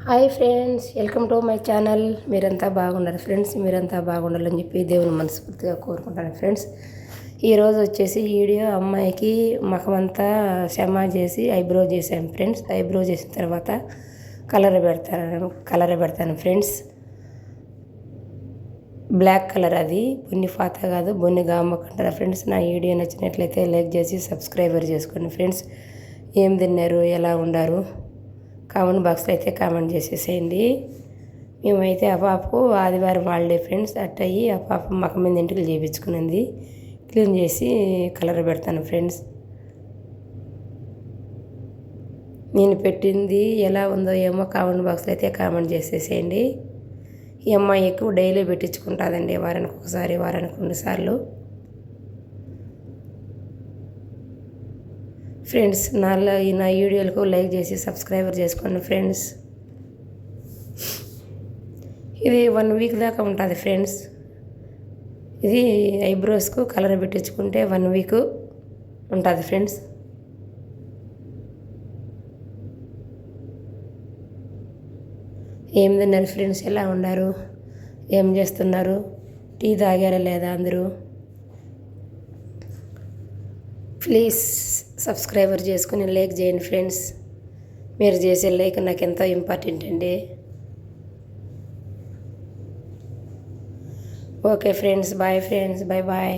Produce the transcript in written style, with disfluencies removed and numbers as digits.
Hi friends, welcome to my channel. మీరంతా బాగున్నారు friends. మీరంతా బాగుండాలని చెప్పి దేవుని మనస్ఫూర్తిగా కోరుకుంటాను ఫ్రెండ్స్. ఈరోజు వచ్చేసి వీడియో అమ్మాయికి ముఖమంతా షమా చేసి ఐబ్రో చేశాను ఫ్రెండ్స్. ఐబ్రో చేసిన తర్వాత కలర్ పెడతాను ఫ్రెండ్స్. బ్లాక్ కలర్, అది బొన్ని ఫాత కాదు, బొన్ని గామ్మకంటారా ఫ్రెండ్స్. నా వీడియో నచ్చినట్లయితే లైక్ చేసి సబ్స్క్రైబర్ చేసుకోండి ఫ్రెండ్స్. ఏం తిన్నారు, ఎలా ఉండారు, కామెంట్ బాక్స్లో అయితే కామెంట్ చేసేసేయండి. మేమైతే ఆ పాపకు ఆదివారం హాలిడే ఫ్రెండ్స్. అట్టయి ఆ పాప మక మీద ఇంటికి చేయించుకున్నది. క్లీన్ చేసి కలర్ పెడతాను ఫ్రెండ్స్. నేను పెట్టింది ఎలా ఉందో ఏమో కామెంట్ బాక్స్లో అయితే కామెంట్ చేసేసేయండి. ఈ అమ్మాయి ఎక్కువ డైలీ పెట్టించుకుంటుందండి, వారానికి ఒకసారి, వారానికి 2 సార్లు ఫ్రెండ్స్. నా వీడియోలకు లైక్ చేసి సబ్స్క్రైబర్ చేసుకోండి ఫ్రెండ్స్. ఇది 1 వీక్ దాకా ఉంటుంది ఫ్రెండ్స్. ఇది ఐబ్రోస్కు కలర్ పెట్టించుకుంటే 1 వీక్ ఉంటుంది ఫ్రెండ్స్. ఏం తిన్నారు ఫ్రెండ్స్, ఎలా ఉన్నారు, ఏం చేస్తున్నారు, టీ తాగారా లేదా అందరూ? ప్లీజ్ సబ్స్క్రైబర్ చేసుకుని లైక్ చేయండి ఫ్రెండ్స్. మీరు చేసే లైక్ నాకు ఎంతో ఇంపార్టెంట్ అండి. Okay friends, bye friends, bye bye.